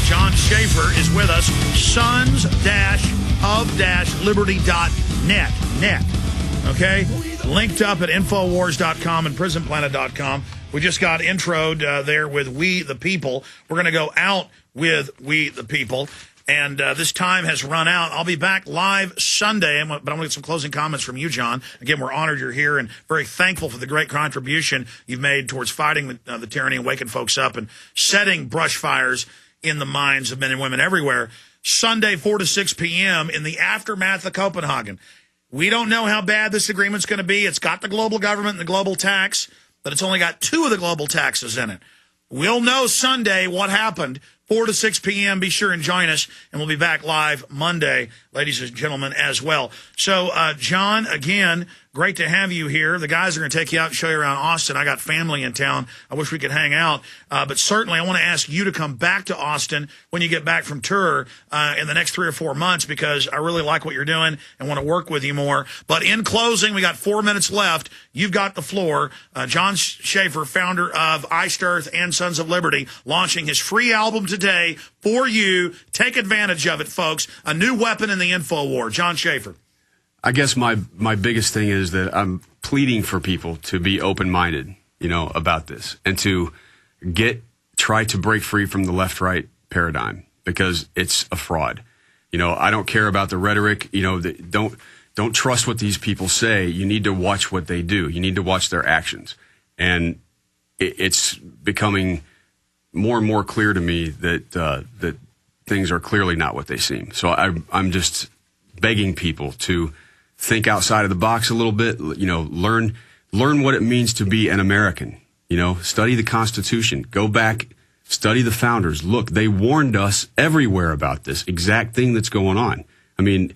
Jon Schaffer is with us. Sons-of-liberty.net. Okay? Linked up at Infowars.com and PrisonPlanet.com. We just got introed there with We the People. We're going to go out with We the People. And this time has run out. I'll be back live Sunday, but I'm going to get some closing comments from you, John. Again, we're honored you're here and very thankful for the great contribution you've made towards fighting the tyranny and waking folks up and setting brush fires in the minds of men and women everywhere. Sunday, 4 to 6 p.m. in the aftermath of Copenhagen. We don't know how bad this agreement's going to be. It's got the global government and the global tax, but it's only got 2 of the global taxes in it. We'll know Sunday what happened. 4 to 6 p.m. Be sure and join us, and we'll be back live Monday, ladies and gentlemen, as well. So, John, again, great to have you here. The guys are going to take you out and show you around Austin. I got family in town. I wish we could hang out. But certainly I want to ask you to come back to Austin when you get back from tour in the next 3 or 4 months, because I really like what you're doing and want to work with you more. But in closing, we got 4 minutes left. You've got the floor. Jon Schaffer, founder of Iced Earth and Sons of Liberty, launching his free album today for you. Take advantage of it, folks. A new weapon in the info war. Jon Schaffer. I guess my biggest thing is that I'm pleading for people to be open-minded, about this, and to try to break free from the left-right paradigm, because it's a fraud. I don't care about the rhetoric. Don't trust what these people say. You need to watch what they do. You need to watch their actions. And it's becoming more and more clear to me that things are clearly not what they seem. So I'm just begging people to think outside of the box a little bit, learn what it means to be an American, study the Constitution, go back, study the founders. Look, they warned us everywhere about this exact thing that's going on. I mean,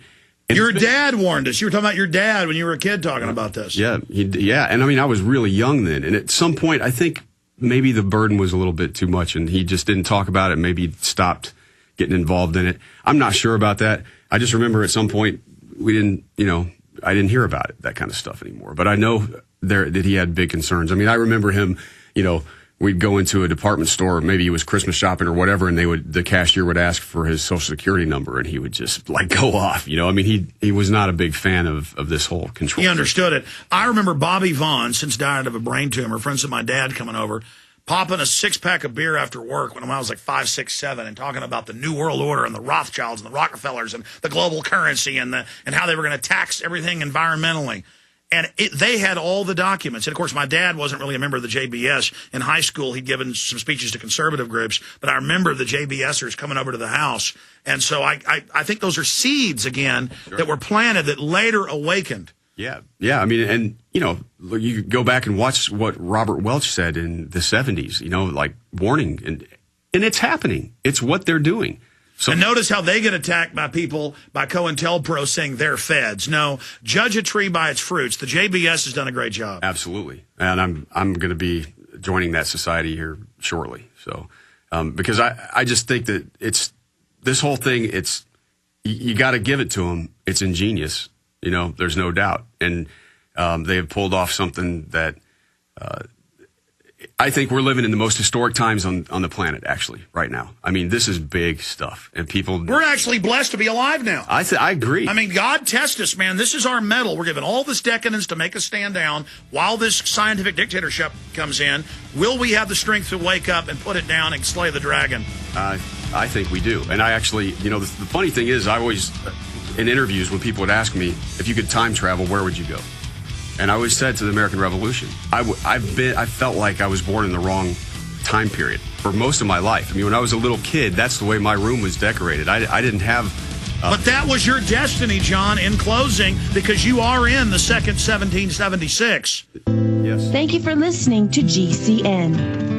your dad warned us. You were talking about your dad when you were a kid talking about this. Yeah. And I mean, I was really young then. And at some point, I think maybe the burden was a little bit too much and he just didn't talk about it. Maybe he stopped getting involved in it. I'm not sure about that. I just remember at some point I didn't hear about it, that kind of stuff anymore. But I know that he had big concerns. I mean, I remember him, we'd go into a department store, maybe he was Christmas shopping or whatever, and the cashier would ask for his social security number, and he would just go off. I mean, he was not a big fan of this whole control. He understood it. I remember Bobby Vaughn, since died of a brain tumor, friends of my dad coming over, popping a 6-pack of beer after work when I was like 5, 6, 7, and talking about the New World Order and the Rothschilds and the Rockefellers and the global currency and how they were going to tax everything environmentally. And they had all the documents. And, of course, my dad wasn't really a member of the JBS. In high school, he'd given some speeches to conservative groups. But I remember the JBSers coming over to the house. And so I think those are seeds, again, that were planted that later awakened. Yeah. I mean, and, you go back and watch what Robert Welch said in the 70s, warning. And it's happening. It's what they're doing. So, and notice how they get attacked by people, by COINTELPRO saying they're feds. No, judge a tree by its fruits. The JBS has done a great job. Absolutely. And I'm going to be joining that society here shortly. So, because I just think that this whole thing, you got to give it to them. It's ingenious. There's no doubt. And they have pulled off something that I think we're living in the most historic times on the planet, actually, right now. I mean, this is big stuff. And we're actually blessed to be alive now. I agree. I mean, God test us, man. This is our medal. We're given all this decadence to make us stand down while this scientific dictatorship comes in. Will we have the strength to wake up and put it down and slay the dragon? I think we do. And I actually, the funny thing is, I always, in interviews, when people would ask me, if you could time travel, where would you go? And I always said to the American Revolution. I felt like I was born in the wrong time period for most of my life. I mean, when I was a little kid, that's the way my room was decorated. I didn't have... But that was your destiny, John, in closing, because you are in the second 1776. Yes. Thank you for listening to GCN.